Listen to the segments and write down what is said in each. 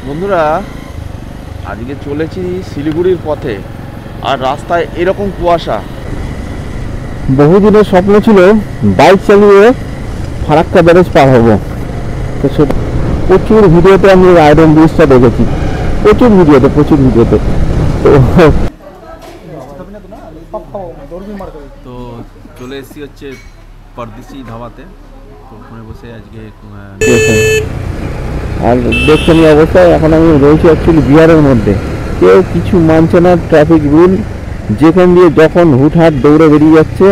বন্ধুরা, আজকে চলেছি শিলিগুড়ির পথে, আর রাস্তায় এরকম কুয়াশা। বহুদিনের স্বপ্ন ছিল বাইক চালিয়ে ফারাক্কা ব্যারেজ পার হবো। তো সেটা প্রচুর ভিডিওতে আমি আয়রন ব্রিজটা দেখেছি, প্রচুর ভিডিওতে তো চলে এসেছি হচ্ছে পরদেশি ধাবাতে। তো ওখানে বসে আজকে আর দেখছেন এই অবস্থায় এখন আমি রয়েছি অ্যাকচুয়ালি বিহারের মধ্যে। কেউ কিছু মানছে না ট্রাফিক রুল, যেখান দিয়ে যখন হুটহাট দৌড়ে বেরিয়ে যাচ্ছে।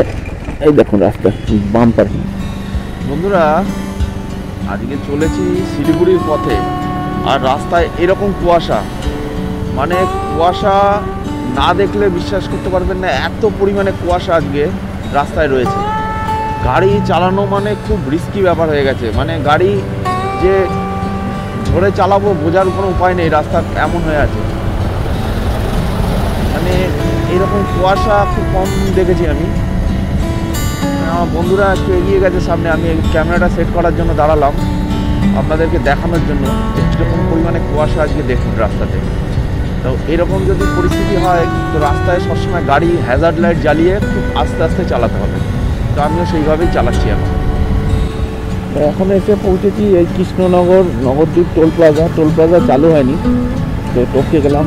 এই দেখুন রাস্তা বাম্পার। বন্ধুরা, আজকে চলেছি শিলিগুড়ির পথে, আর রাস্তায় এরকম কুয়াশা, মানে কুয়াশা না দেখলে বিশ্বাস করতে পারবেন না, এত পরিমাণে কুয়াশা আজকে রাস্তায় রয়েছে। গাড়ি চালানো মানে খুব রিস্কি ব্যাপার হয়ে গেছে, মানে গাড়ি যে ধরে চালাবো বোঝার কোনো উপায় নেই, রাস্তা এমন হয়ে আছে। মানে এরকম কুয়াশা খুব কম দেখেছি আমি। আমার বন্ধুরা একটু এগিয়ে গেছে সামনে, আমি ক্যামেরাটা সেট করার জন্য দাঁড়ালাম আপনাদেরকে দেখানোর জন্য কীরকম পরিমাণে কুয়াশা আজকে দেখুন রাস্তাতে। তো এরকম যদি পরিস্থিতি হয় তো রাস্তায় সবসময় গাড়ি হ্যাজার্ড লাইট জ্বালিয়ে খুব আস্তে আস্তে চালাতে হবে। তো আমিও সেইভাবেই চালাচ্ছি এখন। এখন এসে পৌঁছেছি এই কৃষ্ণনগর নবদ্বীপ টোল প্লাজা চালু হয়নি, তো টপকে গেলাম।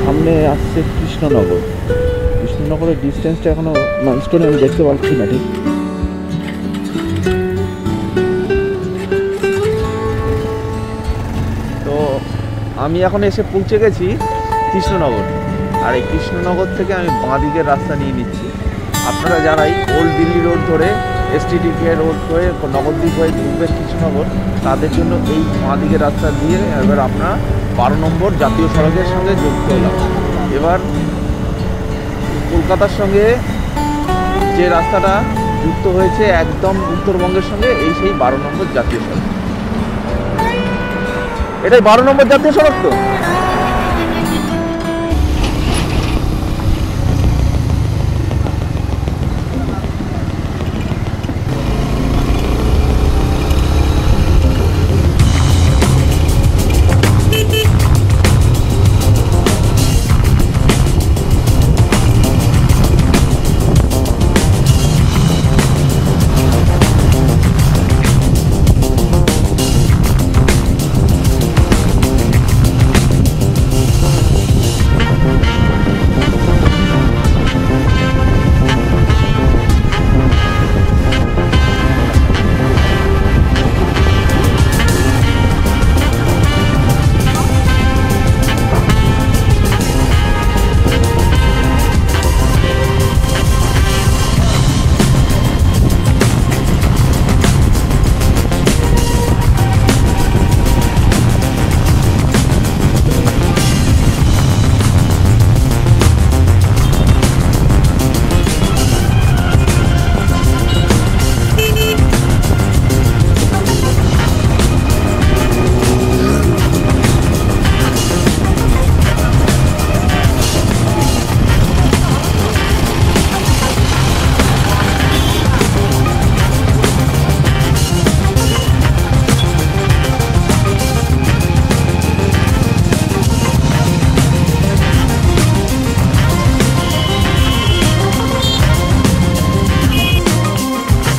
সামনে আসছে কৃষ্ণনগরের ডিস্টেন্সটা এখনো মাইলস্টোনে আমি দেখতে পাচ্ছি না ঠিক। তো আমি এখন এসে পৌঁছে গেছি কৃষ্ণনগর, আর এই কৃষ্ণনগর থেকে আমি বাঁ দিকের রাস্তা নিয়ে নিচ্ছি। আপনারা যারাই ওল্ড দিল্লি রোড ধরে STDK রোড হয়ে নবদ্বীপ হয়ে ঢুকবেন কৃষ্ণনগর, তাদের জন্য এই বাঁ দিকের রাস্তা দিয়ে এবার আপনারা 12 নম্বর জাতীয় সড়কের সঙ্গে যুক্ত হলাম। এবার কলকাতার সঙ্গে যে রাস্তাটা যুক্ত হয়েছে একদম উত্তরবঙ্গের সঙ্গে, এই সেই 12 নম্বর জাতীয় সড়ক। এটাই 12 নম্বর জাতীয় সড়ক। তো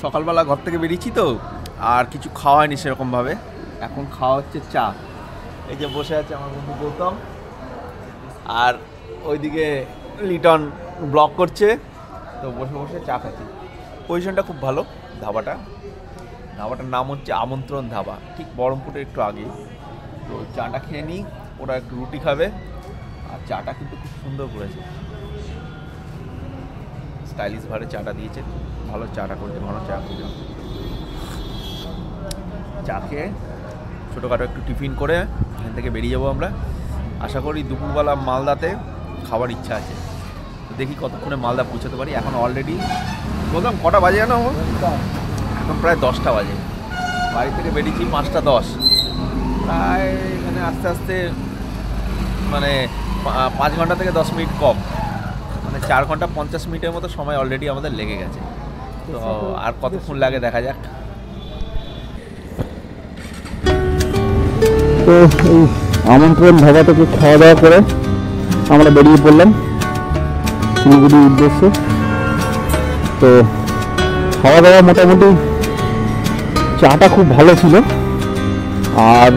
সকালবেলা ঘর থেকে বেরিয়েছি তো, আর কিছু খাওয়া হয়নি সেরকমভাবে। এখন খাওয়া হচ্ছে চা। এই যে বসে আছে আমার বন্ধু গৌতম, আর ওইদিকে লিটন ব্লগ করছে। তো বসে বসে চা খাচ্ছি। পজিশনটা খুব ভালো ধাবাটার নাম হচ্ছে আমন্ত্রণ ধাবা, ঠিক বহরমপুরের একটু আগে। তো চাটা খেয়ে নিই, ওরা একটু রুটি খাবে। আর চাটা কিন্তু খুব সুন্দর করেছে, স্টাইলিশ ভাবে চাটা দিয়েছে, ভালো চাটা করেছে, ভালো চা করেছে। চা খেয়ে ছোটোখাটো একটু টিফিন করে এখান থেকে বেরিয়ে যাবো আমরা। আশা করি দুপুরবেলা মালদাতে খাওয়ার ইচ্ছা আছে, তো দেখি কতক্ষণে মালদা পৌঁছাতে পারি। এখন অলরেডি বললাম কটা বাজে জানো, এখন প্রায় 10টা বাজে। বাড়ি থেকে বেরিয়েছি 5টা 10, প্রায় এখানে আস্তে আস্তে মানে 5 ঘন্টা থেকে 10 মিনিট কম, মানে 4 ঘন্টা 50 মিনিটের মতো সময় অলরেডি আমাদের লেগে গেছে। তো আর কতক্ষণ লাগে দেখা যাক। তো এই আমন্ত্রণ ধাবা থেকে খাওয়া দাওয়া করে আমরা বেরিয়ে পড়লাম শিলিগুড়ির উদ্দেশ্যে। তো খাওয়া দাওয়া মোটামুটি চাটা খুব ভালো ছিল। আর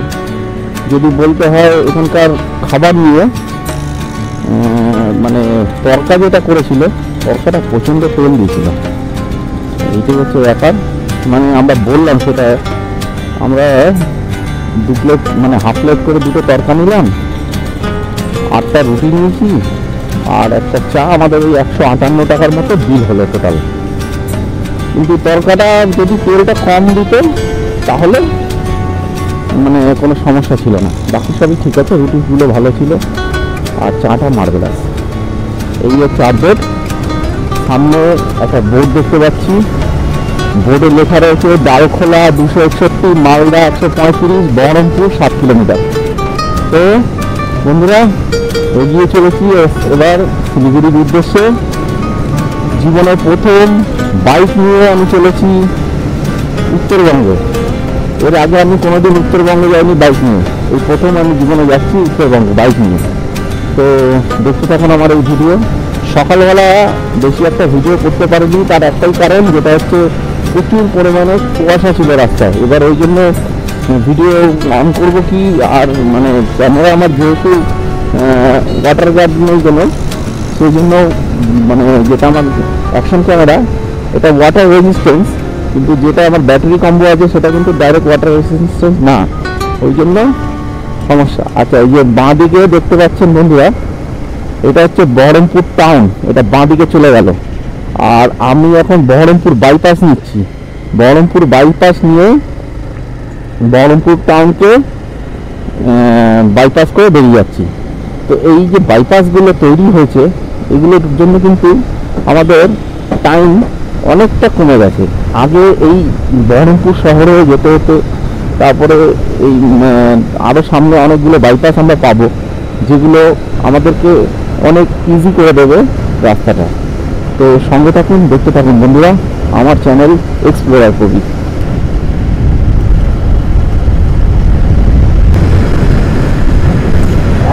যদি বলতে হয় এখানকার খাবার নিয়ে, মানে তরকা যেটা করেছিল তরকাটা প্রচণ্ড তেল দিয়েছিল, এইটাই হচ্ছে ব্যাপার। মানে আমরা বললাম সেটা, আমরা 2 প্লেট মানে হাফ প্লেট করে 2টো তরকা নিলাম, 8টা রুটি নিয়েছি, আর একটা চা, আমাদের ওই 158 টাকার মতো বিল হলো টোটাল। কিন্তু তরকাটা যদি তেলটা কম দিত তাহলে মানে কোনো সমস্যা ছিল না, বাকি সবই ঠিক আছে, রুটিগুলো ভালো ছিল আর চাটা মার্বেলাস। এই হচ্ছে আপডেট। সামনে একটা বোর্ড দেখতে পাচ্ছি, বোর্ডে লেখা রয়েছে ডালখোলা 261, মালদা 135, বহরমপুর 7 কিলোমিটার। তো বন্ধুরা এগিয়ে চলেছি এবার শিলিগুড়ির উদ্দেশ্যে। জীবনের প্রথম বাইক নিয়ে আমি চলেছি উত্তরবঙ্গে। এর আগে আমি কোনোদিন উত্তরবঙ্গে যাইনি বাইক নিয়ে, এই প্রথম আমি জীবনে যাচ্ছি উত্তরবঙ্গে বাইক নিয়ে। তো দেখতে থাকুন আমার এই ভিডিও। সকালবেলা বেশি একটা ভিডিও করতে পারিনি, তার একটাই কারণ, যেটা হচ্ছে প্রচুর পরিমাণে কুয়াশা ছিল রাস্তায়। এবার ওই জন্য ভিডিও অন করবো কি, আর মানে ক্যামেরা আমার যেহেতু ওয়াটার গার্ড নেই কোনো, সেই জন্য মানে যেটা আমার অ্যাকশন ক্যামেরা এটা ওয়াটার রেজিস্ট্যান্স, কিন্তু যেটা আমার ব্যাটারি কম্বো আছে সেটা কিন্তু ডাইরেক্ট ওয়াটার রেজিস্ট্যান্স না, ওই জন্য সমস্যা। আচ্ছা, এই যে বাঁ দিকে দেখতে পাচ্ছেন বন্ধুরা, এটা হচ্ছে বহরমপুর টাউন, এটা বাঁ দিকে চলে গেল। আর আমি এখন বহরমপুর বাইপাস নিচ্ছি, বহরমপুর বাইপাস নিয়ে বহরমপুর টাউনকে বাইপাস করে বেরিয়ে যাচ্ছি। তো এই যে বাইপাসগুলো তৈরি হয়েছে, এগুলোর জন্য কিন্তু আমাদের টাইম অনেকটা কমে গেছে। আগে এই বহরমপুর শহরে যেতে হতে, তারপরে এই আরও সামনে অনেকগুলো বাইপাস আমরা পাবো, যেগুলো আমাদেরকে অনেক ইজি করে দেবে রাস্তাটা। তো সঙ্গে থাকুন, দেখতে থাকুন বন্ধুরা আমার চ্যানেল এক্সপ্লোরার প্রবীর।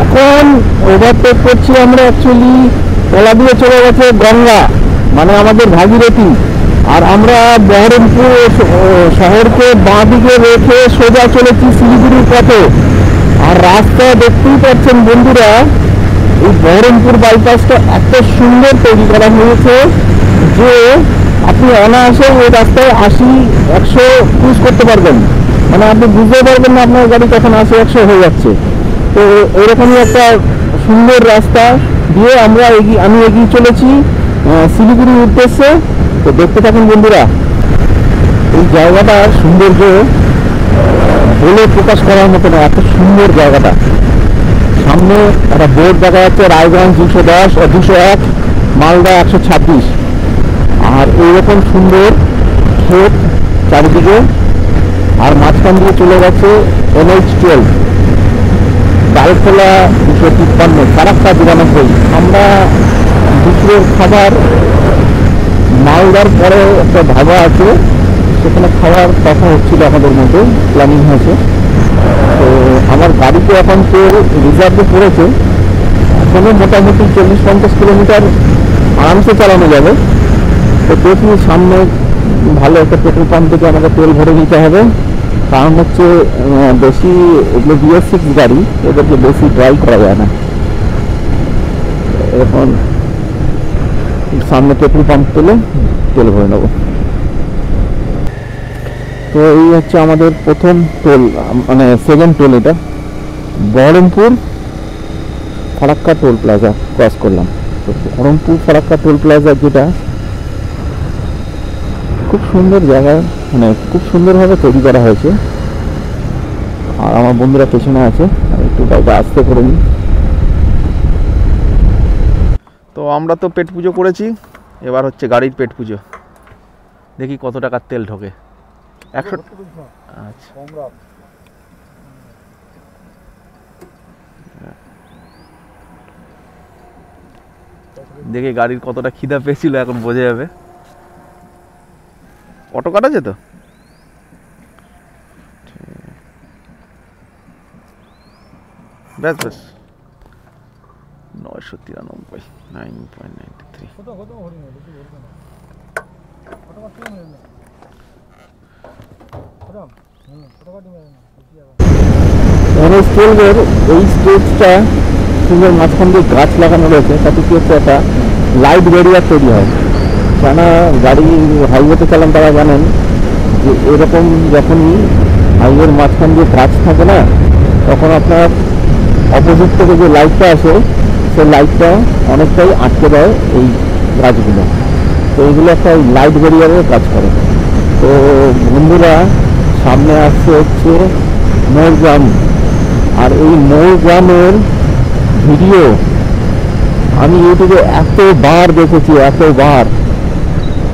এখন ওভারটেক করছি আমরা, অ্যাকচুয়ালি তলা দিয়ে চলে গেছে গঙ্গা, মানে আমাদের ভাগীরথী, আর আমরা বহরমপুর শহরকে বাঁ দিকে রেখে সোজা চলেছি শিলিগুড়ির পথে। আর রাস্তা দেখতেই পাচ্ছেন বন্ধুরা, এই বহরমপুর বাইপাসটা এত সুন্দর তৈরি করা হয়েছে যে আপনি অনায়াসে ওই রাস্তায় 80-100 ক্রুজ করতে পারবেন, মানে আপনি বুঝতে পারবেন না আপনার গাড়ি কখন 80-100 হয়ে যাচ্ছে। তো এরকমই একটা সুন্দর রাস্তা দিয়ে আমি এগিয়ে চলেছি শিলিগুড়ির উদ্দেশ্যে। তো দেখতে থাকুন বন্ধুরা, এই জায়গাটার সৌন্দর্য বলে প্রকাশ করার মতো না, এত সুন্দর জায়গাটা। সামনে একটা বোর্ড দেখা যাচ্ছে, রায়গঞ্জ 210 ও 201, মালদা 126। আর এইরকম সুন্দর ক্ষেত চারিদিকে, আর মাঝখান দিয়ে চলে গেছে NH12, ডালখোলা 253, ফারাক্কা 92। আমরা দুপুরের খাবার মালদার পরে একটা ধাবা আছে, সেখানে খাওয়ার কথা হচ্ছিল, আমাদের মধ্যে প্ল্যানিং হয়েছে। তো আমার গাড়িতে এখন তেল রিজার্ভে পড়েছে, এখনো মোটামুটি 40-50 কিলোমিটার আরামসে চালানো যাবে। তো দেখি সামনে ভালো একটা পেট্রোল পাম্প থেকে আমাকে তেল ভরে নিতে হবে, কারণ হচ্ছে বেশি এগুলো BS6 গাড়ি, এদেরকে বেশি ড্রাইভ করা যায় না। এখন সামনে পেট্রোল পাম্প পেলে তেল ভরে নেব। তো এই হচ্ছে আমাদের প্রথম টোল, মানে সেকেন্ড টোল, এটা Baharampur Farakka toll plaza cross করলাম। তো বহরমপুর ফারাক্কা টোল প্লাজা, যেটা খুব সুন্দর জায়গা, মানে খুব সুন্দরভাবে তৈরি করা হয়েছে। আর আমার বন্ধুরা পেছনে আছে, একটু বাইরে আসতে করে নিই। তো আমরা তো পেট পুজো করেছি, এবার হচ্ছে গাড়ির পেট পুজো। দেখি কত টাকার তেল ঢোকে। 100। আচ্ছা, দেখি গাড়ির কতটা খিদা পেয়েছিল, এখন বোঝা যাবে। অটো কাটা যেত। ব্যাস ব্যাস 993 9.93। NH-12 এই স্টেজটা সুন্দর মাঝখান দিয়ে গাছ লাগানো রয়েছে, তাতে কি হচ্ছে একটা লাইট ব্যারিয়ার তৈরি হয়। কেন গাড়ি হাইওয়েতে চালান তারা জানেন যে এরকম যখনই হাইওয়ের মাঝখান দিয়ে গাছ থাকে না, তখন আপনার অপোজিট থেকে যে লাইটটা আসে সেই লাইটটা অনেকটাই আটকে দেয় এই গাছগুলো। তো এইগুলো একটা লাইট ব্যারিয়ারের কাজ করে। তো বন্ধুরা, সামনে আসছে হচ্ছে মোরগ্রাম, আর এই মোরগ্রামের ভিডিও আমি ইউটিউবে এতবার দেখেছি, এতবার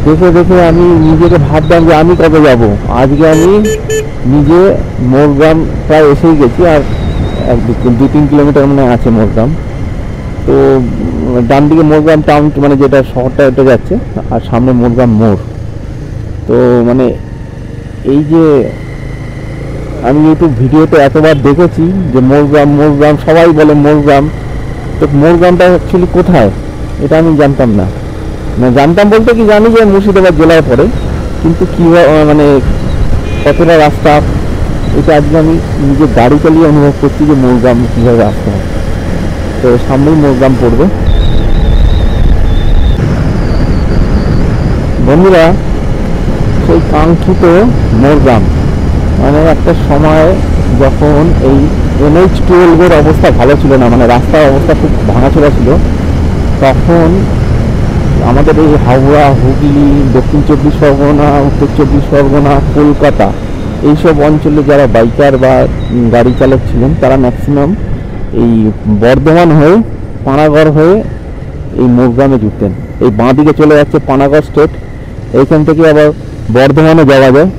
দেখে দেখে আমি নিজেকে ভাবতাম যে আমি কবে যাব। আজকে আমি নিজে মোরগ্রাম প্রায় এসেই গেছি, আর 2-3 কিলোমিটার মানে আছে মোরগ্রাম। তো ডান দিকে মোরগ্রাম টাউন মানে যেটা শহরটা এটা যাচ্ছে, আর সামনে মোরগ্রাম মোড়। তো মানে এই যে আমি ইউটিউব ভিডিওতে এতবার দেখেছি যে মোরগ্রাম মোরগ্রাম, সবাই বলে মোরগ্রাম। তো মোরগ্রামটা অ্যাকচুয়ালি কোথায় এটা আমি জানতাম না। মানে জানতাম বলতে কি, জানি যে মুর্শিদাবাদ জেলায় পড়ে, কিন্তু কীভাবে মানে কতটা রাস্তা এটা আজকে আমি নিজে গাড়ি চালিয়ে অনুভব করছি যে মোরগ্রাম কীভাবে আসতে হয়। তো সামনেই মোরগ্রাম পড়বে। বন্ধুরা, সেই কাঙ্ক্ষিত মোরগ্রাম, মানে একটা সময় যখন এই NH-12 অবস্থা ভালো ছিল না, মানে রাস্তার অবস্থা খুব ভাঙাচোরা ছিল, তখন আমাদের এই হাওড়া, হুগলি, দক্ষিণ 24 পরগনা, উত্তর 24 পরগনা, কলকাতা এইসব অঞ্চলে যারা বাইকার বা গাড়ি চালক ছিলেন, তারা ম্যাক্সিমাম এই বর্ধমান হয়ে, পানাগড় হয়ে এই মোরগ্রামে জুটতেন। এই বাঁ দিকে চলে যাচ্ছে পানাগড় স্টেট, এইখান থেকে আবার বর্ধমানে যাওয়া যায়।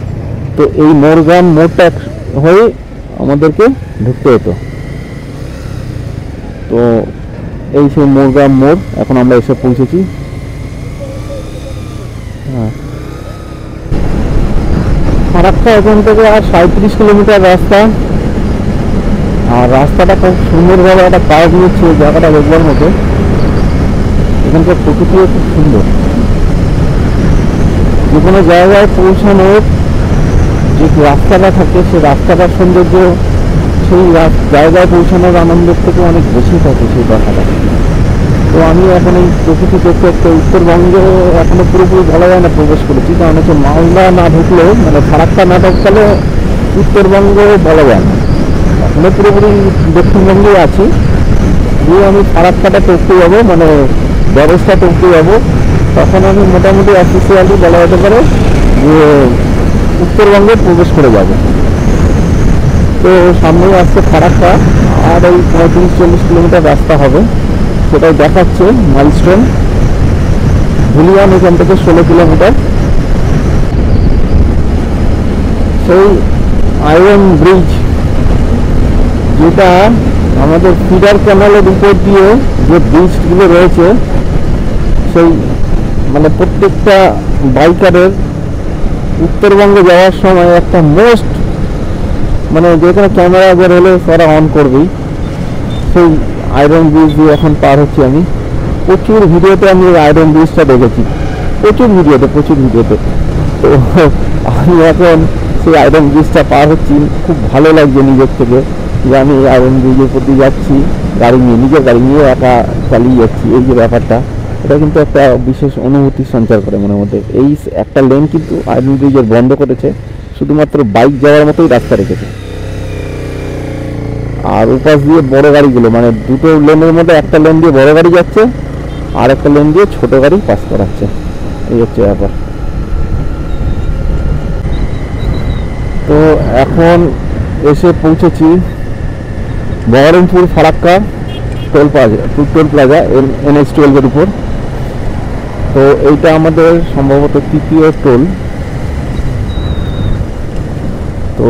তো এই মোরগ্রাম মোড়টা হয়ে আমাদেরকে ঢুকতে হতো। তো এই সেই মোরগ্রাম মোড়, এখন আমরা এসে পৌঁছেছি। ফারাক্কা এখান থেকে আর 37 কিলোমিটার রাস্তা, আর রাস্তাটা খুব সুন্দরভাবে একটা কাজ নিচ্ছে, জায়গাটা দেখবার মতো। এখানকার প্রকৃতিও খুব সুন্দর। যে কোনো জায়গায় পৌঁছানোর যে রাস্তাটা থাকে, সেই রাস্তাটার সৌন্দর্য সেই জায়গায় পৌঁছানোর আনন্দের থেকে অনেক বেশি থাকে সেই কথাটা। তো আমি এখন এই প্রকৃতি দেখতে দেখতে উত্তরবঙ্গে এখনো পুরোপুরি বলা যায় না প্রবেশ করেছি, কারণ হচ্ছে মালদা না ঢুকলেও, মানে ফারাক্কা না ঢুকলে উত্তরবঙ্গ বলা যায় না। এখনো পুরোপুরি দক্ষিণবঙ্গেই আছি। দিয়ে আমি ফারাক্কাটা টপকে যাবো, মানে ব্যবস্থা টপকে যাবো, তখন আমি মোটামুটি অফিসিয়ালি বলা যেতে পারে যে উত্তরবঙ্গে প্রবেশ করে যাব। তো সামনেই আসছে ফারাক্কা, আর এই 35-40 কিলোমিটার রাস্তা হবে, সেটাই দেখাচ্ছে মাইলস্টোন। ধুলিয়ান এখান থেকে 16 কিলোমিটার। সেই আয়রন ব্রিজ, যেটা আমাদের ফিডার ক্যানালের উপর দিয়ে যে ব্রিজগুলো রয়েছে, সেই মানে প্রত্যেকটা বাইকারের উত্তরবঙ্গে যাওয়ার সময় একটা মোস্ট, মানে যেখানে ক্যামেরা বের হলে তারা অন করবেই, সেই আয়রন ব্রিজ দিয়ে এখন পার হচ্ছি আমি। প্রচুর ভিডিওতে আমি আয়রন ব্রিজটা দেখেছি, প্রচুর ভিডিওতে। তো আমি এখন সেই আয়রন ব্রিজটা পার হচ্ছি, খুব ভালো লাগছে নিজের থেকে যে আমি আয়রন ব্রিজের প্রতি যাচ্ছি গাড়ি নিয়ে, নিজের গাড়ি নিয়ে একা চালিয়ে যাচ্ছি। এই যে ব্যাপারটা, এটা কিন্তু একটা বিশেষ অনুভূতি সঞ্চার করে মনের মধ্যে। এই একটা লেন কিন্তু আয়রন ব্রিজের বন্ধ করেছে, শুধুমাত্র বাইক যাওয়ার মতোই রাস্তা রেখেছে। আর উপাস দিয়ে বড় গাড়িগুলো, মানে দুটো লেনের মধ্যে একটা লেন দিয়ে বড় গাড়ি যাচ্ছে, আর একটা লেন দিয়ে ছোট গাড়ি পাস করাচ্ছে। এই হচ্ছে ব্যাপার। তো এখন এসে পৌঁছেছি Baharampur Farakka toll plaza NH-12 উপর। তো এইটা আমাদের সম্ভবত তৃতীয় টোল। তো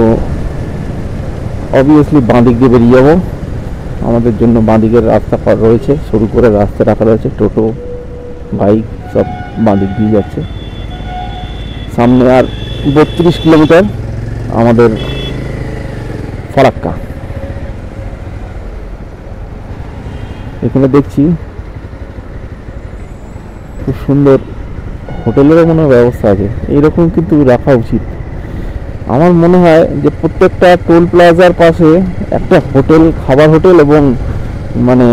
অবভিয়াসলি বাঁ দিক দিয়ে বেরিয়ে যাবো। আমাদের জন্য বাঁ দিকের রাস্তা রয়েছে, সরু করে রাস্তা রাখা রয়েছে, টোটো বাইক সব বাঁ দিক দিয়ে যাচ্ছে। সামনে আর 32 কিলোমিটার আমাদের ফারাক্কা। এখানে দেখছি খুব সুন্দর হোটেলেরও কোনো ব্যবস্থা আছে, এইরকম কিন্তু রাখা উচিত। আমার মনে হয় যে প্রত্যেকটা টোল প্লাজার পাশে একটা হোটেল, খাবার হোটেল এবং মানে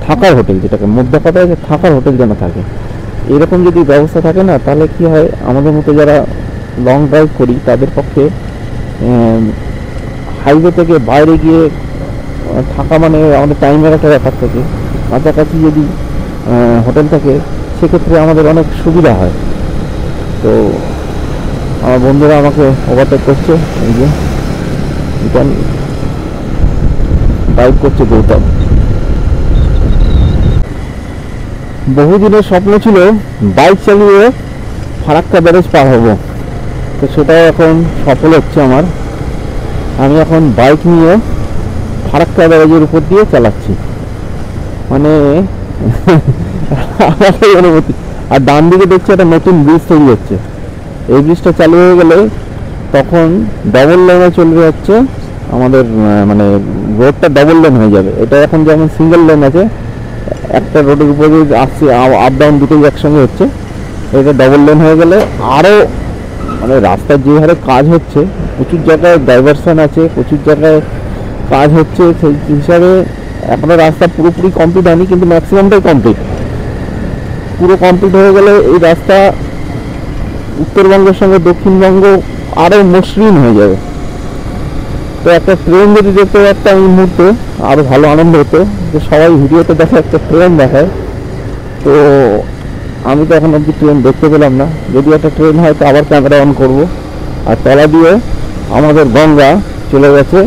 থাকার হোটেল, যেটাকে মধ্যে কথা আছে থাকার হোটেল যেন থাকে। এরকম যদি ব্যবস্থা থাকে না, তাহলে কি হয়, আমাদের মতো যারা লং ড্রাইভ করি তাদের পক্ষে হাইওয়ে থেকে বাইরে গিয়ে থাকা মানে আমাদের টাইমের একটা ব্যাপার থাকে। কাছাকাছি যদি হোটেল থাকে সেক্ষেত্রে আমাদের অনেক সুবিধা হয়। তো আমার বন্ধুরা আমাকে ওভারটেক করছে, এই যে বাইক করছে গৌতম। বহুদিনের স্বপ্ন ছিল বাইক চালিয়ে ফারাক্কা ব্যারেজ পার হবো, তো সেটাও এখন সফল হচ্ছে আমার। আমি এখন বাইক নিয়ে ফারাক্কা ব্যারেজের উপর দিয়ে চালাচ্ছি, মানে আমারই অনুভূতি। আর ডান দিকে দেখছি একটা নতুন ব্রিজ তৈরি হচ্ছে, এই ব্রিজটা চালু হয়ে গেলে তখন ডবল লেনে চলে যাচ্ছে আমাদের, মানে রোডটা ডবল লেন হয়ে যাবে। এটা এখন যেমন সিঙ্গেল লেন আছে, একটা রোডের উপরে আসছে, আপ ডাউন দুটোই একসঙ্গে হচ্ছে, এটা ডবল লেন হয়ে গেলে আরও মানে রাস্তার যে হারে কাজ হচ্ছে, প্রচুর জায়গায় ডাইভারশন আছে, প্রচুর জায়গায় কাজ হচ্ছে, সেই হিসাবে এখনও রাস্তা পুরোপুরি কমপ্লিট হয়নি, কিন্তু ম্যাক্সিমামটাই কমপ্লিট। পুরো কমপ্লিট হয়ে গেলে এই রাস্তা উত্তরবঙ্গের সঙ্গে দক্ষিণবঙ্গ আরও মসৃণ হয়ে যাবে। তো একটা ট্রেন যদি দেখতে পারতাম এই মুহূর্তে আরও ভালো আনন্দ হতো, যে সবাই ভিডিওতে দেখে একটা ট্রেন দেখায়, তো আমি তো এখন অব্দি ট্রেন দেখতে পেলাম না। যদি একটা ট্রেন হয় তো আবার ক্যামেরা অন করব। আর তলা দিয়ে আমাদের গঙ্গা চলে গেছে,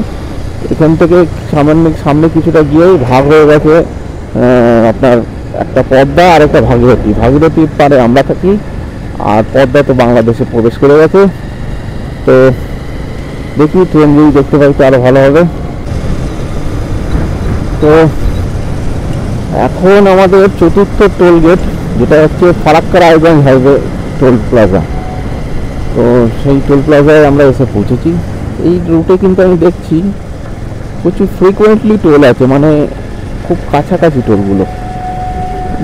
এখান থেকে সামনে কিছুটা গিয়েই ভাগ হয়ে গেছে আপনার একটা পদ্মা আর একটা ভাগীরথী। ভাগীরথীর পারে আমরা থাকি, আর পদ্মা তো বাংলাদেশে প্রবেশ করে গেছে। তো দেখি ট্রেন যদি দেখতে পাই তো আরও ভালো হবে। তো এখন আমাদের চতুর্থ টোল গেট, যেটা হচ্ছে Farakka Raiganj highway toll plaza. তো সেই টোল প্লাজায় আমরা এসে পৌঁছেছি। এই রুটে কিন্তু আমি দেখছি প্রচুর ফ্রিকোয়েন্টলি টোল আছে, মানে খুব কাছাকাছি টোলগুলো।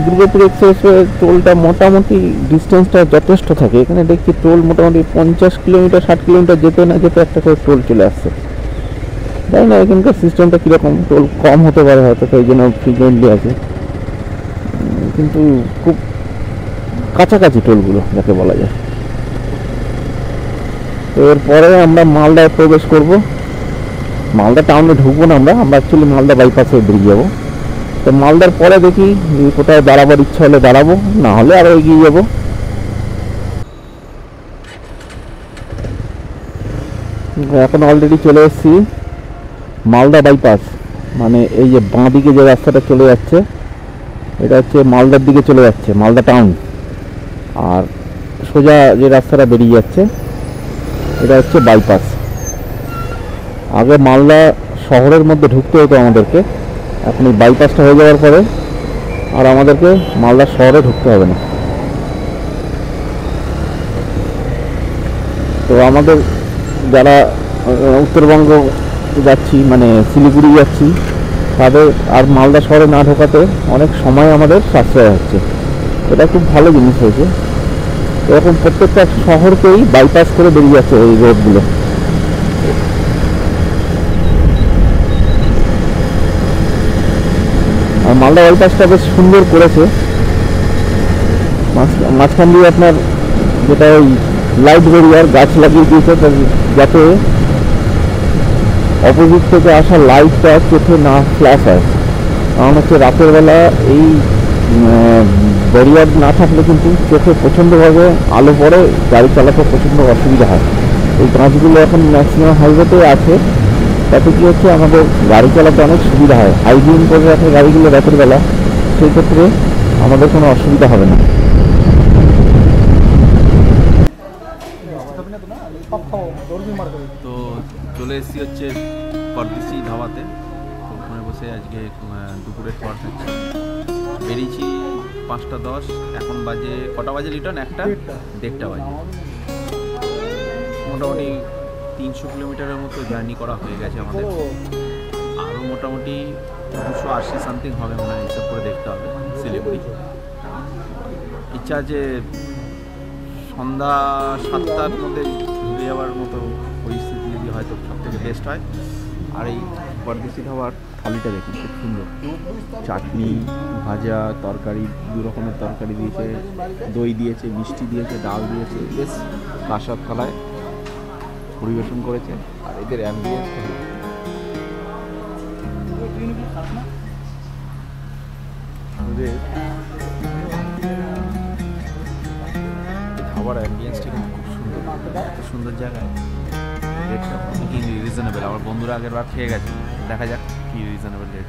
দুর্গাপুর এক্সপ্রেসওয়ে টোলটা মোটামুটি ডিস্টেন্সটা যথেষ্ট থাকে, এখানে দেখছি টোল মোটামুটি 50 কিলোমিটার 60 কিলোমিটার যেতে না যেতে একটা করে টোল চলে আসছে। তাই না, এখানকার সিস্টেমটা কীরকম, টোল কম হতে পারে হয়তো, সেই জন্য ফ্রিকোয়েন্টলি আছে, কিন্তু খুব কাছাকাছি টোলগুলো যাকে বলা যায়। তো এরপরে আমরা মালদায় প্রবেশ করব। মালদা টাউনে ঢুকবো না, আমরা অ্যাকচুয়ালি মালদা বাইপাসে বেরিয়ে যাবো। তো মালদার পরে দেখি কোথায় দাঁড়াবার ইচ্ছা হলে দাঁড়াবো, না হলে আরও এগিয়ে যাবো। এখন অলরেডি চলে এসেছি মালদা বাইপাস, মানে এই যে বাঁ দিকে যে রাস্তাটা চলে যাচ্ছে এটা হচ্ছে মালদার দিকে চলে যাচ্ছে, মালদা টাউন। আর সোজা যে রাস্তাটা বেরিয়ে যাচ্ছে এটা হচ্ছে বাইপাস। আগে মালদা শহরের মধ্যে ঢুকতে হতো আমাদেরকে, এখন এই বাইপাসটা হয়ে যাওয়ার পরে আর আমাদেরকে মালদা শহরে ঢুকতে হবে না। তো আমাদের যারা উত্তরবঙ্গ যাচ্ছি, মানে শিলিগুড়ি যাচ্ছি, তাদের আর মালদা শহরে না ঢোকাতে অনেক সময় আমাদের সাশ্রয় হচ্ছে। এটা খুব ভালো জিনিস হয়েছে। এরকম প্রত্যেকটা শহরকেই বাইপাস করে বেরিয়ে যাচ্ছে এই রোডগুলো। আর মালদা বাইপাসটা বেশ সুন্দর করেছে, মাঝখান দিয়ে আপনার যেটা ওই লাইট বেরিয়ার গাছ লাগিয়ে দিয়েছে, যাতে অপোজিট থেকে আসা লাইটটা চোখে না ফ্ল্যাশ হয়। কারণ হচ্ছে রাতের বেলা এই ব্যারিয়ার না থাকলে কিন্তু চোখে প্রচণ্ডভাবে আলো পড়ে, গাড়ি চালাতে প্রচণ্ড অসুবিধা হয়। এই গাছগুলো এখন ম্যাক্সিমাম হাইওয়েতে আছে, তাতে কী হচ্ছে আমাদের গাড়ি চালাতে অনেক সুবিধা হয়। হাইজিন করে রাখে গাড়িগুলো রাতের বেলা, সেই ক্ষেত্রে আমাদের কোনো অসুবিধা হবে না। তো চলে এসেছি হচ্ছে পরদেশি ধাবাতে, তো ওখানে বসে আজকে দুপুরের খাবার খাচ্ছি। বেরিয়েছি 5টা 10, এখন বাজে কটা বাজে রিটার্ন? 1টা বাজে। মোটামুটি 300 কিলোমিটারের মতো জার্নি করা হয়ে গেছে আমাদের। আরও মোটামুটি 280 সামথিং হবে মনে হয়, হিসাব করে দেখতে হবে। শিলিগুড়ি ইচ্ছা আছে সন্ধ্যা 7টার মধ্যে ঘুরে যাওয়ার মতো পরিস্থিতি যদি হয় তো সব থেকে বেস্ট হয়। আর এই পরদেশি ধাবার থালিটা দেখুন, খুব সুন্দর। চাটনি, ভাজা, তরকারি, 2 রকমের তরকারি দিয়েছে, দই দিয়েছে, মিষ্টি দিয়েছে, ডাল দিয়েছে, বেশ কাঁসার থালায় পরিবেশন করেছে। আর এদের অ্যাম্বিয়েন্সটা ওদের খাবার অ্যাম্বিয়েন্সটা কিন্তু খুব সুন্দর, এত সুন্দর জায়গায়। রেটটা কি রিজনেবল, আমার বন্ধুরা আগের বার খেয়ে গেছে, দেখা যাক কি রিজনেবল রেট।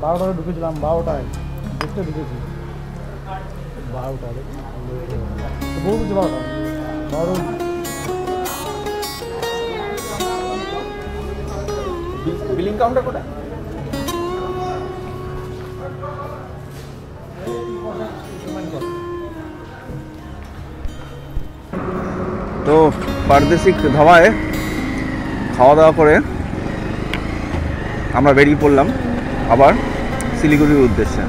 বারোটায় ঢুকেছিলাম, 12টায় দেখতে ঢুকেছি, 12টায় বহু কিছু 12 বিলিং কাউন্টার কোথায়? তো পারদেশিক ধাবায় খাওয়া দাওয়া করে আমরা বেরিয়ে পড়লাম আবার শিলিগুড়ির উদ্দেশ্যে।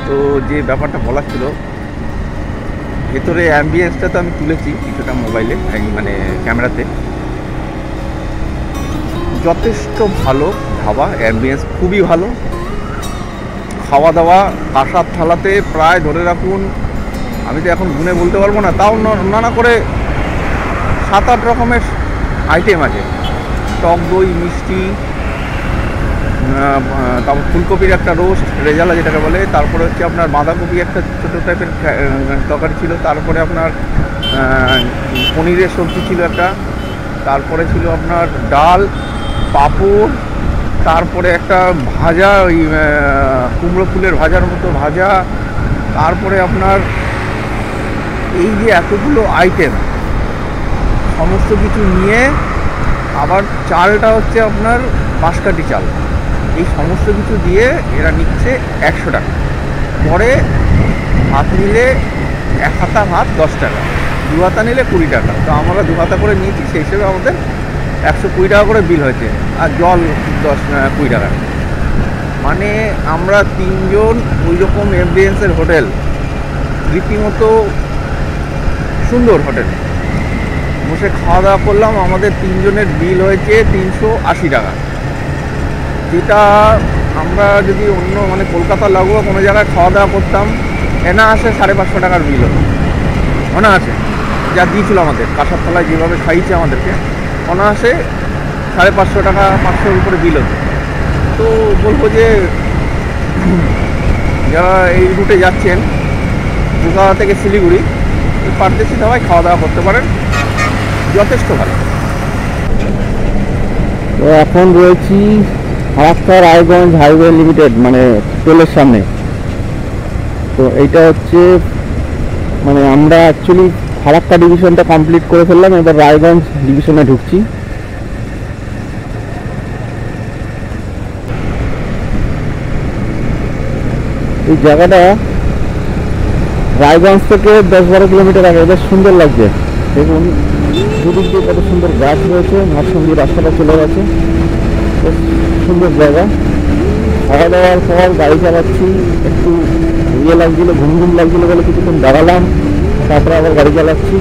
তো যে ব্যাপারটা বলার ছিল, ভেতরে অ্যাম্বিয়েন্সটা তো আমি তুলেছি কিছুটা মোবাইলে, মানে ক্যামেরাতে। যথেষ্ট ভালো ধাবা, অ্যাম্বিয়েন্স খুবই ভালো। খাওয়া দাওয়া কাঁসার থালাতে প্রায় ধরে রাখুন, আমি তো এখন গুনে বলতে পারবো না, তাও নানা করে 7-8 রকমের আইটেম আছে। টক দই, মিষ্টি, তারপর ফুলকপির একটা রোস্ট, রেজালা যেটাকে বলে, তারপরে হচ্ছে আপনার বাঁধাকপি একটা ছোটো টাইপের তরকারি ছিল, তারপরে আপনার পনিরের সবজি ছিল একটা, তারপরে ছিল আপনার ডাল, পাঁপড়, তারপরে একটা ভাজা, ওই কুমড়ো ফুলের ভাজার মতো ভাজা, তারপরে আপনার এই যে এতগুলো আইটেম সমস্ত কিছু নিয়ে, আবার চালটা হচ্ছে আপনার বাঁশকাঠি চাল, এই সমস্ত কিছু দিয়ে এরা নিচ্ছে 100 টাকা। পরে ভাত নিলে 1 হাতা ভাত 10 টাকা, 2 হাতা নিলে 20 টাকা। তো আমরা 2 হাতা করে নিয়েছি, সেই হিসেবে আমাদের 120 টাকা করে বিল হয়েছে, আর জল 20 টাকা। মানে আমরা 3 জন ওই রকম এমবিএন্সের হোটেল, রীতিমতো সুন্দর হোটেল, বসে খাওয়া দাওয়া করলাম। আমাদের 3 জনের বিল হয়েছে 380 টাকা, যেটা আমরা যদি অন্য মানে কলকাতা লাগোয়া কোনো জায়গায় খাওয়া দাওয়া করতাম, এনা আসে 550 টাকার বিল হতো, অনায়াসে। যা দিয়েছিল আমাদের কাঁসার তলায় যেভাবে খাইয়েছে আমাদেরকে, অনায়াসে 550 টাকা, 500-র উপরে বিল হতো। তো বলবো যে যারা এই রুটে যাচ্ছেন কলকাতা থেকে শিলিগুড়ি, পারদেশি ধাবায় খাওয়া দাওয়া করতে পারেন, যথেষ্ট ভালো। তো এখন রয়েছি ফারাক্কা রায়গঞ্জ হাইওয়ে লিমিটেড, মানে টোলের সামনে। তো এইটা হচ্ছে মানে আমরা অ্যাকচুয়ালি ফারাক্কা ডিভিশনটা কমপ্লিট করে ফেললাম, এবার রায়গঞ্জ ডিভিশনে ঢুকছি। এই জায়গাটা রায়গঞ্জ থেকে 10-12 কিলোমিটার আগে, বেশ সুন্দর লাগছে। দেখুন দুদিক দিয়ে কত সুন্দর গাছ রয়েছে, মাঝখান দিয়ে রাস্তাটা চলে গেছে, বেশ সুন্দর জায়গা। খাওয়া দাওয়ার পর গাড়ি চালাচ্ছি, একটু ইয়ে লাগছিলো, ঘুম ঘুম লাগছিলো বলে কিছুক্ষণ দাঁড়ালাম, তারপরে আবার গাড়ি চালাচ্ছি।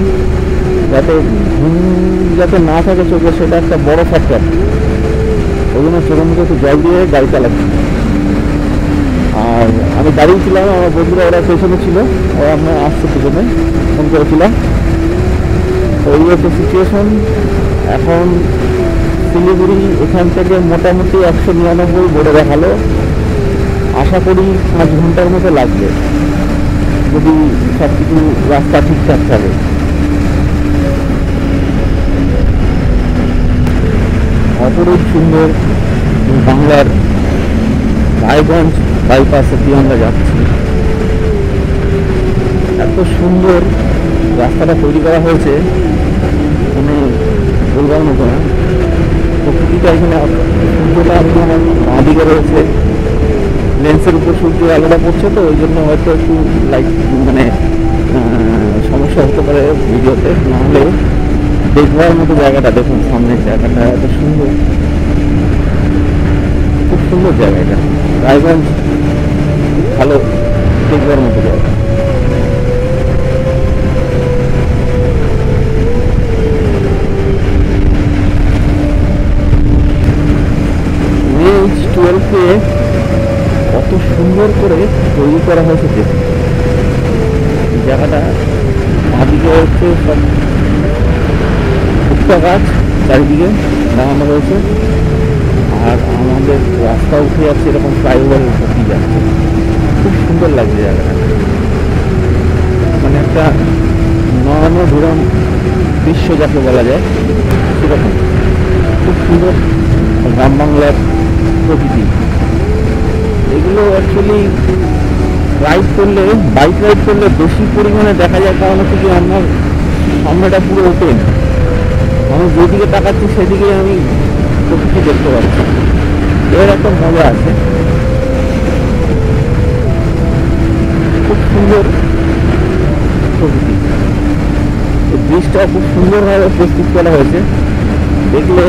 যাতে ঘুম যাতে না থাকে চোখে, সেটা একটা বড় ফ্যাক্টর, ওই জন্য চোখের মুখে একটু জল দিয়ে গাড়ি চালাচ্ছি। আর আমি দাঁড়িয়েছিলাম, আমার বন্ধুরা ওরা পেছনে ছিল, ওরা আমরা আসছে পেছনে, ফোন করেছিলাম। তো এই হচ্ছে সিচুয়েশন এখন। শিলিগুড়ি এখান থেকে মোটামুটি 199 বোর্ডে দেখালো, আশা করি 5 ঘন্টার মতো লাগবে যদি সব কিছু রাস্তা ঠিকঠাক থাকে। অপরূপ সুন্দর বাংলার রায়গঞ্জ বাইপাসে দিয়ে আমরা যাচ্ছি, এত সুন্দর রাস্তাটা তৈরি করা হয়েছে মানে বলবার মতো না। প্রকৃতিটা এখানে সূর্যটা একদম বাঁ দিকে রয়েছে, লেন্সের উপর সূর্য আলোটা পড়ছে, তো ওই জন্য হয়তো একটু লাইট মানে সমস্যা হতে পারে ভিডিওতে, নাহলে দেখবার মতো জায়গাটা দেখুন, সামনের জায়গাটা এত সুন্দর, খুব সুন্দর জায়গা এটা। রায়গঞ্জ ভালো দেখবার মতো জায়গা। NH-12 কত সুন্দর করে তৈরি করা হয়েছে দেখুন। জায়গাটা বাঁদিকে হচ্ছে সব ফুটকা গাছ চারিদিকে লাগানো রয়েছে, আর আমাদের রাস্তা উঠে যাচ্ছে এরকম ফ্লাইওভারের উপর দিয়ে যাচ্ছে। খুব সুন্দর লাগছে জায়গাটা, মানে একটা নয়নবিরম দৃশ্য যাকে বলা যায় সেরকম। খুব সুন্দর গ্রাম বাংলার প্রকৃতি। এগুলো অ্যাকচুয়ালি রাইড করলে, বাইক রাইড করলে বেশি পরিমাণে দেখা যায়, কারণ হচ্ছে কি আমার সামনেটা পুরো ওপেন, আমি যেদিকে তাকাচ্ছি সেদিকে আমি প্রকৃতি দেখতে পাচ্ছি, এর একটা মজা আছে। খুব সুন্দর প্রকৃতি। এই ব্রিজটা খুব সুন্দরভাবে প্রস্তুত করা হয়েছে, দেখলে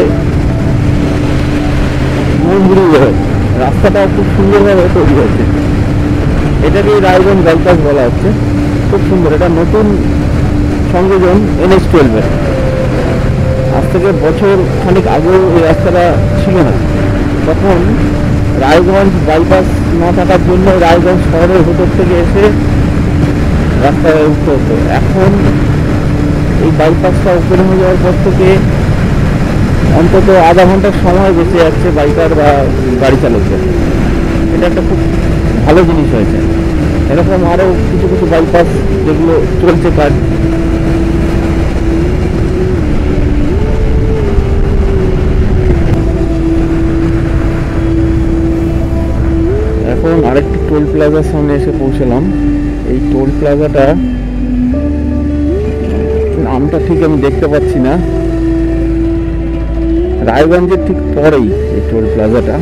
মন জুড়ে যাবে। রাস্তাটাও খুব সুন্দরভাবে তৈরি হয়েছে, এটাকেই রায়গঞ্জ বাইপাস বলা হচ্ছে। খুব সুন্দর, এটা নতুন সংযোজন NH-12। আজ থেকে বছর খানিক আগেও এই রাস্তাটা ছিল না, তখন রায়গঞ্জ বাইপাস না থাকার জন্য রায়গঞ্জ শহরের ভেতর থেকে এসে রাস্তায় উঠতে হতো। এখন এই বাইপাসটা ওপেন হয়ে যাওয়ার পর থেকে অন্তত আধা ঘন্টার সময় বেঁচে যাচ্ছে বাইকার বা গাড়ি চালকদের। এটা একটা খুব ভালো জিনিস হয়েছে। এরকম আরও কিছু কিছু বাইপাস যেগুলো চলছে কাজ। এখন আরেকটি টোল প্লাজার সামনে এসে পৌঁছলাম। এই টোল প্লাজাটা নামটা ঠিক আমি দেখতে পাচ্ছি না, রায়গঞ্জের ঠিক পরেই এই টোল প্লাজাটা,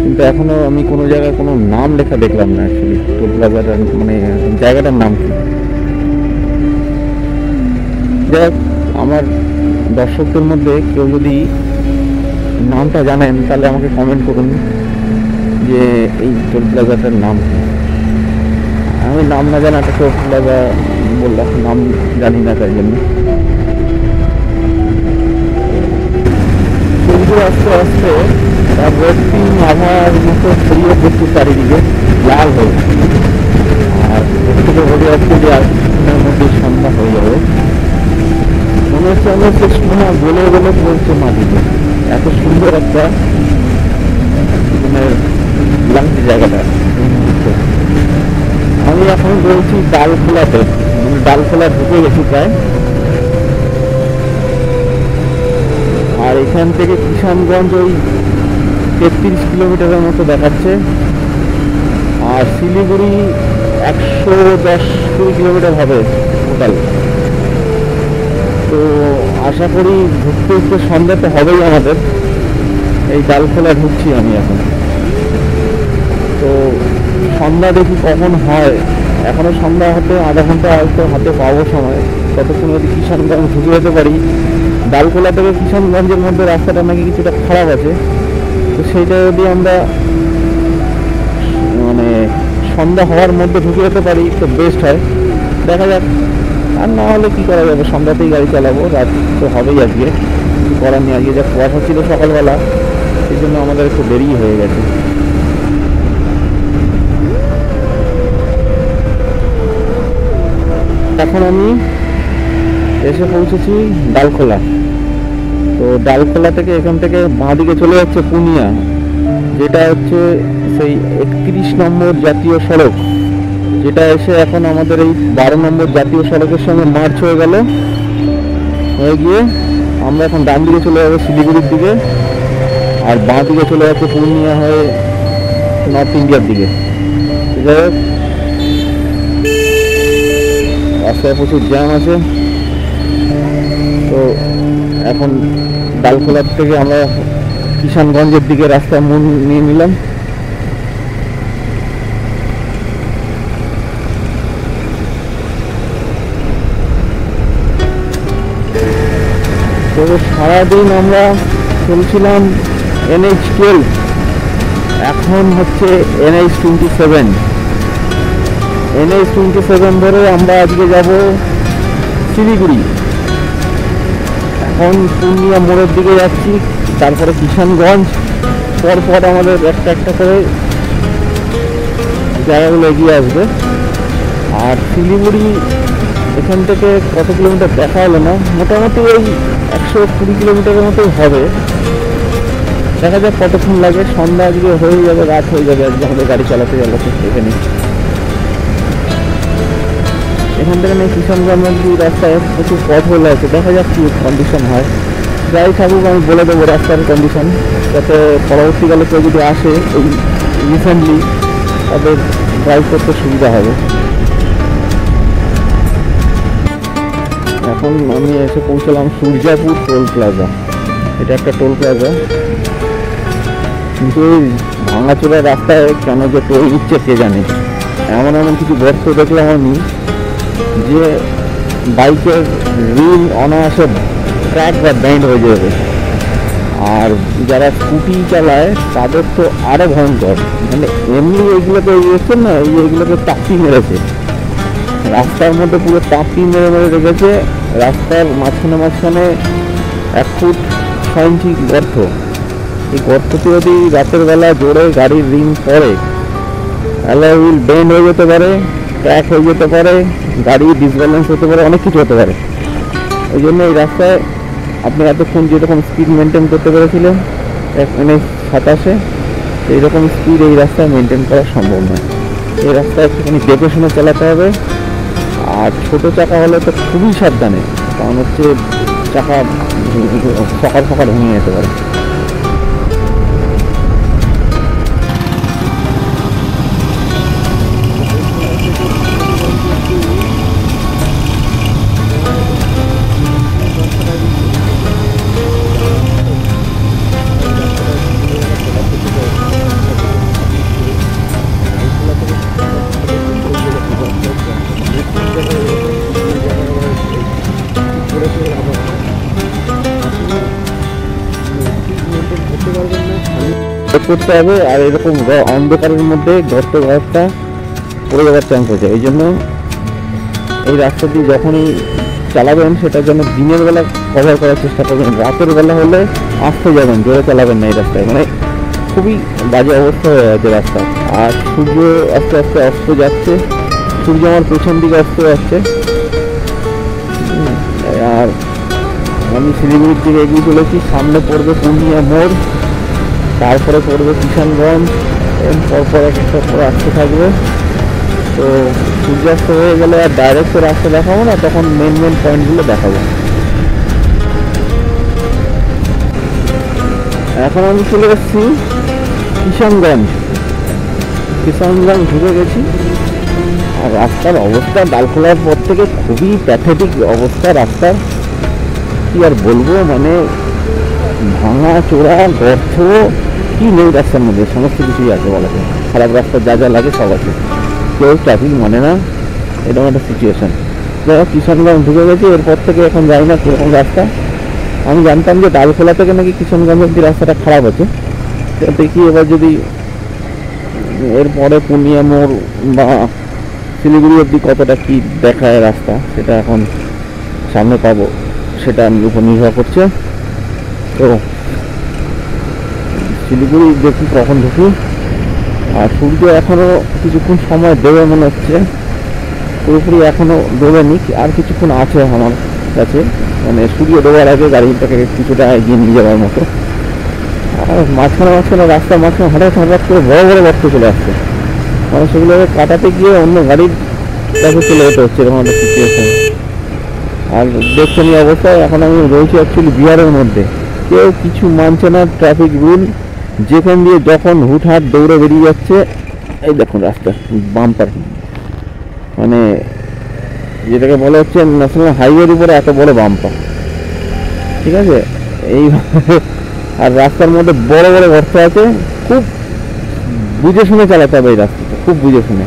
কিন্তু এখনো আমি কোনো জায়গায় কোনো নাম লেখা দেখলাম না অ্যাকচুয়ালি। টোল প্লাজাটার মানে জায়গাটার নাম কি? যাই হোক, আমার দর্শকদের মধ্যে কেউ যদি নামটা জানেন তাহলে আমাকে কমেন্ট করুন যে এই টোল প্লাজাটার নাম কি। আমি নাম না জানাটা টোল প্লাজা বললাম, নাম জানি না তাই জন্য। আস্তে আস্তে তার রক্তিম আভার মতো ছড়িয়ে পড়ছে চারিদিকে, লাল হয়ে, আর থেকে বলে যাচ্ছে যে আজকের মধ্যে সন্ধ্যা হয়ে যাবে। মনে হচ্ছে আমার শেষ মনে গলে গলে পড়ছে মাটিতে। এত সুন্দর একটা মানে লাগছে জায়গাটা। আমি এখন রয়েছি ডালখোলাতে, মানে ডালখোলা ঢুকে গেছি প্রায়। আর এখান থেকে কিষানগঞ্জ ওই 33 কিলোমিটারের মতো দেখাচ্ছে, আর শিলিগুড়ি 110-20 কিলোমিটার হবে টোটাল। তো আশা করি ঘুরতে ঘুরতে সন্ধ্যা তো হবেই আমাদের। এই ডালখোলা ঢুকছি আমি এখন। তো সন্ধ্যা দেখি কখন হয়, এখনও সন্ধ্যা হতে আধা ঘন্টা হয়তো হাতে পাবো সময়। ততক্ষণ যদি কিষানগঞ্জ ঢুকে যেতে পারি। ডালখোলা থেকে কিষানগঞ্জের মধ্যে রাস্তাটা নাকি কিছুটা খারাপ আছে, তো সেইটা যদি আমরা মানে সন্ধ্যা হওয়ার মধ্যে ঢুকে যেতে পারি তো বেস্ট হয়। দেখা যাক, আর না হলে কী করা যাবে, সন্ধ্যাতেই গাড়ি চালাবো। রাত তো হবেই আজকে, কিছু করার নেই। আজকে যা কুয়াশা ছিল সকালবেলা, সেই জন্য আমাদের একটু দেরি হয়ে গেছে। এখন আমি এসে পৌঁছেছি ডালখোলা। তো ডালখোলা থেকে এখান থেকে বাঁ দিকে চলে যাচ্ছে পুনিয়া, যেটা হচ্ছে সেই 31 নম্বর জাতীয় সড়ক, যেটা এসে এখন আমাদের এই 12 নম্বর জাতীয় সড়কের সঙ্গে মার্চ হয়ে গেল। হয়ে গিয়ে আমরা এখন ডান দিকে চলে যাবো শিলিগুড়ির দিকে, আর বাঁ দিকে চলে যাচ্ছে পুনিয়া হয়ে নর্থ ইন্ডিয়ার দিকে। যাই হোক, রাস্তায় প্রচুর জ্যাম আছে। তো এখন ডালখোলার থেকে আমরা কিষানগঞ্জের দিকে রাস্তায় মোড় নিয়ে নিলাম। তো সারাদিন আমরা চলছিলাম NH12, এখন হচ্ছে NH27। NH27 ধরে আমরা আজকে যাব শিলিগুড়ি। এখন পূর্ণিয়া মোড়ের দিকে যাচ্ছি, তারপরে কিষানগঞ্জ, পরপর আমাদের একটা একটা করে জায়গাগুলো এগিয়ে আসবে। আর শিলিগুড়ি এখান থেকে কত কিলোমিটার দেখা হলো না, মোটামুটি ওই 120 কিলোমিটারের মতোই হবে। দেখা যাক কতক্ষণ লাগে। সন্ধ্যা আজকে হয়ে যাবে, রাত হয়ে যাবে আজকে আমাদের গাড়ি চালাতে চালাতে। এখান থেকে নেই কিষানগঞ্জ রাস্তায় প্রচুর পথ হলে আছে, দেখা যাক কি কন্ডিশন হয়। যাই থাকুক আমি বলে দেবো রাস্তার কন্ডিশন, যাতে পরবর্তীকালে কেউ যদি আসে এই রিসেন্টলি তাদের ড্রাইভ করতে সুবিধা হবে। এখন আমি এসে পৌঁছলাম সূর্যাপুর টোল প্লাজা। এটা একটা টোল প্লাজা, কিন্তু এই ভাঙাচোরা রাস্তায় কেন যে টোল দিচ্ছে কে জানে। এমন এমন কিছু গর্ত দেখলাম আমি যে বাইকের রিল অনায়াসে ট্র্যাক বা ব্যান্ড হয়ে যাবে। আর যারা স্কুটি চালায় তাদের তো আরও ভয়ঙ্কর, মানে এমনি এইগুলোকে এসেছে না, এইগুলোকে টাপি মেরেছে রাস্তার মধ্যে, পুরো টাপি মেরে মেরে রেখেছে। রাস্তার মাঝখানে 1 ফুট 6 ইঞ্চি গর্ত। এই গর্ততে যদি রাতের বেলা জোরে গাড়ির রিং পড়ে, অ্যালয় হুইল বেন্ড হয়ে যেতে পারে, ক্র্যাক হয়ে যেতে পারে, গাড়ি ডিসব্যালেন্স হতে পারে, অনেক কিছু হতে পারে। ওই জন্য এই রাস্তায় আপনি এতক্ষণ যেরকম স্পিড মেনটেন করতে পেরেছিলেন NH27, এইরকম স্পিড এই রাস্তায় মেনটেন করা সম্ভব নয়। এই রাস্তায় একটুখানি দেখে শুনে চালাতে হবে। আর ছোটো চাকা হলে তো খুবই সাবধানে, কারণ হচ্ছে চাকা সকাল ভেঙে যেতে পারে। করতে হবে। আর এরকম অন্ধকারের মধ্যে ঘরটা পড়ে যাওয়ার চান্স আছে। এই জন্য এই রাস্তা দিয়ে যখনই চালাবেন সেটা যেন দিনের বেলা কভার করার চেষ্টা করবেন, রাতের বেলা হলে আসতে যাবেন, জোরে চালাবেন না এই রাস্তায়। মানে খুবই বাজে অবস্থা হয়ে আছে রাস্তা। আর সূর্য আস্তে আস্তে অস্ত যাচ্ছে, সূর্য আমার পেছন দিকে অস্ত যাচ্ছে। আর আমি শিলিগুড়ির দিকে এগিয়ে চলেছি। সামনে পড়বে পূর্ণিয়া মোড়, তারপরে পড়বে কিষানগঞ্জ, পরপর একটা করে আসতে থাকবে। তো সূর্যাস্ত হয়ে গেলে আর ডাইরেক্ট রাস্তা দেখাবো না, তখন মেন পয়েন্টগুলো দেখাবো। এখন আমি চলে এসেছি কিষানগঞ্জ ঢুকে গেছি। আর রাস্তার অবস্থা ডালখোলার পর থেকে খুবই প্যাথেটিক অবস্থা রাস্তার, কি আর বলবো। মানে ভাঙা চোরা গর্ত কি নেই রাস্তার মধ্যে, সমস্ত কিছুই আছে বলা যায়। খারাপ রাস্তা যা যা লাগে সব আছে, কেউ ট্রাফিক মানে না, এরকম একটা সিচুয়েশান। যারা কিষানগঞ্জ ঢুকে গেছে, এরপর থেকে এখন যাই না কীরকম রাস্তা। আমি জানতাম যে ডালখোলা থেকে নাকি কিষানগঞ্জ অব্দি রাস্তাটা খারাপ আছে। দেখি এবার যদি এরপরে পূর্ণিয়া মোড় বা শিলিগুড়ি অব্দি কতটা কি দেখায় রাস্তা, সেটা এখন সামনে পাবো, সেটা আমি উপর নির্ভর করছে। তো শিলিগুড়ি দেখি কখন ঢুকি। আর সূর্য এখনও কিছুক্ষণ সময় দেবে মনে হচ্ছে, পুরোপুরি এখনও দেবেনি, আর কিছুক্ষণ আছে আমার কাছে। মানে সূর্য দেওয়ার আগে গাড়িটাকে কিছুটা এগিয়ে নিয়ে যাওয়ার মতো। আর মাঝখানে রাস্তার মাঝখানে হঠাৎ করে বড় বড় গর্ত চলে আসছে, মানে সেগুলোকে কাটাতে গিয়ে অন্য গাড়ির কাছে চলে যেতে হচ্ছে, এরকম একটা সিচুয়েশন। আর দেখছেন এই অবস্থায় এখন আমি রয়েছি অ্যাকচুয়ালি বিহারের মধ্যে। কেউ কিছু মানছে না ট্রাফিক রুল, যেখান দিয়ে যখন হুটহাট দৌড়ে বেরিয়ে যাচ্ছে। এই দেখুন রাস্তা বাম্পার, মানে যেটাকে বলা হচ্ছে ন্যাশনাল হাইওয়ের উপরে এত বড় বাম্পার, ঠিক আছে। এই আর রাস্তার মধ্যে বড় বড় গর্ত আছে, খুব বুঝে শুনে চালাতে হবে এই রাস্তাটা, খুব বুঝে শুনে।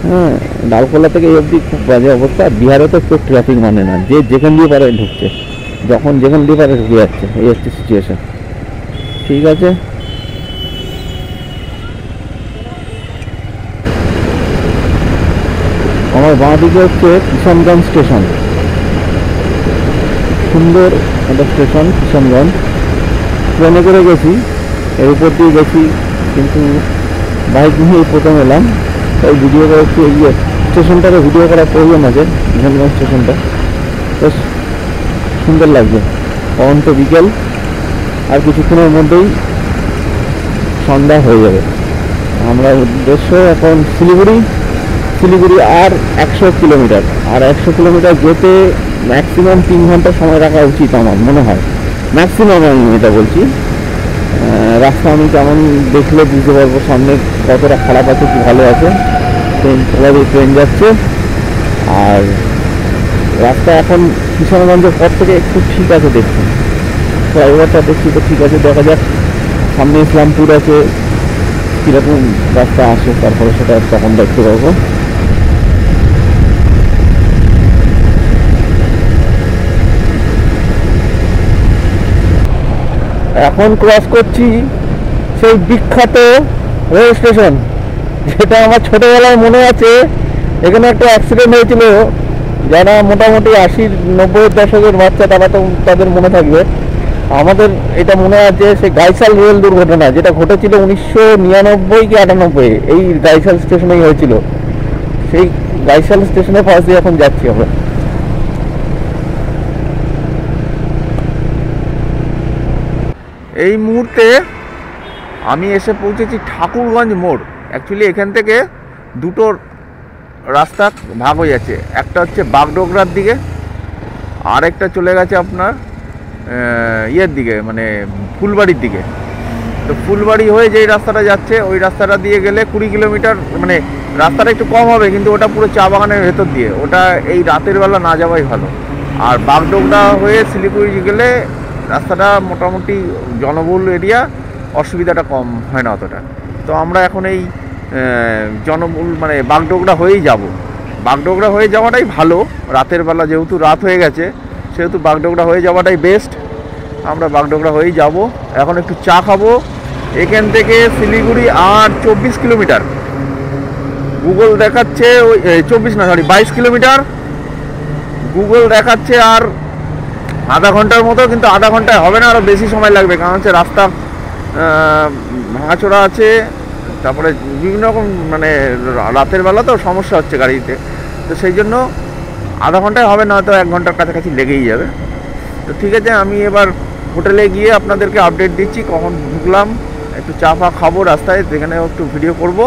হ্যাঁ, ডালখোলা থেকে এই অবধি খুব বাজে অবস্থা। বিহারে তো কেউ ট্রাফিক মানে না, যে যেখান দিয়ে পারে ঢুকছে, যখন যেখান দিয়ে পারে ঢুকে যাচ্ছে, এই হচ্ছে সিচুয়েশন। ঠিক আছে, আমার বাঁ দিকে হচ্ছে কিষানগঞ্জ স্টেশন, সুন্দর একটা স্টেশন কিষানগঞ্জ। ট্রেনে করে গেছি, এর উপর দিয়ে গেছি, কিন্তু বাইক নিয়ে প্রথম এলাম, তাই ভিডিও করা একটু এই স্টেশনটাকে ভিডিও করার প্রয়োজন আছে। কিষানগঞ্জ স্টেশনটা বেশ সুন্দর লাগছে। অন্ত বিকেল, আর কিছুক্ষণের মধ্যেই সন্ধ্যা হয়ে যাবে। আমরা উদ্দেশ্য এখন শিলিগুড়ি আর 100 কিলোমিটার, আর 100 কিলোমিটার যেতে ম্যাক্সিমাম 3 ঘন্টা সময় রাখা উচিত আমার মনে হয়, ম্যাক্সিমাম আমি এটা বলছি। রাস্তা আমি কেমন দেখলে বুঝতে পারবো সামনে কতটা খারাপ আছে কি ভালো আছে। ট্রেন যাচ্ছে, আর রাস্তা এখন কিষানগঞ্জের পর থেকে একটু ঠিক আছে দেখছি, ফ্লাইওভারটা দেখছি তো ঠিক আছে। দেখা যাক সামনে ইসলামপুর আছে, কীরকম রাস্তা আসে, তারপরে সেটা তখন দেখতে পাবো। এখন ক্রস করছি সেই বিখ্যাত রেল স্টেশন, যেটা আমার ছোটবেলায় মনে আছে। এখানে একটা অ্যাক্সিডেন্ট হয়েছিল, যারা মোটামুটি 80-90-এর দশকের বাচ্চা তারা তো তাদের মনে থাকবে। আমাদের এটা মনে আছে সেই গাইসাল রেল দুর্ঘটনা, যেটা ঘটেছিল 1999 কি 98, এই গাইসাল স্টেশনেই হয়েছিল। সেই গাইসাল স্টেশনের পাশ দিয়ে এখন যাচ্ছি আমরা। এই মুহূর্তে আমি এসে পৌঁছেছি ঠাকুরগঞ্জ মোড়। অ্যাকচুয়ালি এখান থেকে দুটো রাস্তা ভাগ হয়ে যাচ্ছে, একটা হচ্ছে বাগডোগরার দিকে, আর একটা চলে গেছে আপনার ইয়ের দিকে, মানে ফুলবাড়ির দিকে। তো ফুলবাড়ি হয়ে যেই রাস্তাটা যাচ্ছে, ওই রাস্তাটা দিয়ে গেলে 20 কিলোমিটার, মানে রাস্তাটা একটু কম হবে, কিন্তু ওটা পুরো চা বাগানের ভেতর দিয়ে, ওটা এই রাতের বেলা না যাওয়াই ভালো। আর বাগডোগরা হয়ে শিলিগুড়ি গেলে রাস্তাটা মোটামুটি জনবহুল এরিয়া, অসুবিধাটা কম হয় না অতটা। তো আমরা এখন এই জনবহুল মানে বাগডোগরা হয়েই যাব। বাগডোগরা হয়ে যাওয়াটাই ভালো, রাতের বেলা যেহেতু রাত হয়ে গেছে, সেহেতু বাগডোগরা হয়ে যাওয়াটাই বেস্ট। আমরা বাগডোগরা হয়েই যাব। এখন একটু চা খাবো। এখান থেকে শিলিগুড়ি আর 24 কিলোমিটার, গুগল দেখাচ্ছে ওই 22 কিলোমিটার গুগল দেখাচ্ছে, আর আধা ঘন্টার মতো, কিন্তু আধা ঘন্টায় হবে না, আরও বেশি সময় লাগবে। কারণ হচ্ছে রাস্তা ভাঙাচোরা আছে, তারপরে বিভিন্ন রকম মানে রাতের বেলা তো সমস্যা হচ্ছে গাড়িতে, তো সেই জন্য আধা ঘন্টায় হবে না, হয়তো 1 ঘন্টার কাছাকাছি লেগেই যাবে। তো ঠিক আছে, আমি এবার হোটেলে গিয়ে আপনাদেরকে আপডেট দিচ্ছি কখন ঢুকলাম, একটু চা ফা খাবো রাস্তায়, সেখানেও একটু ভিডিও করব।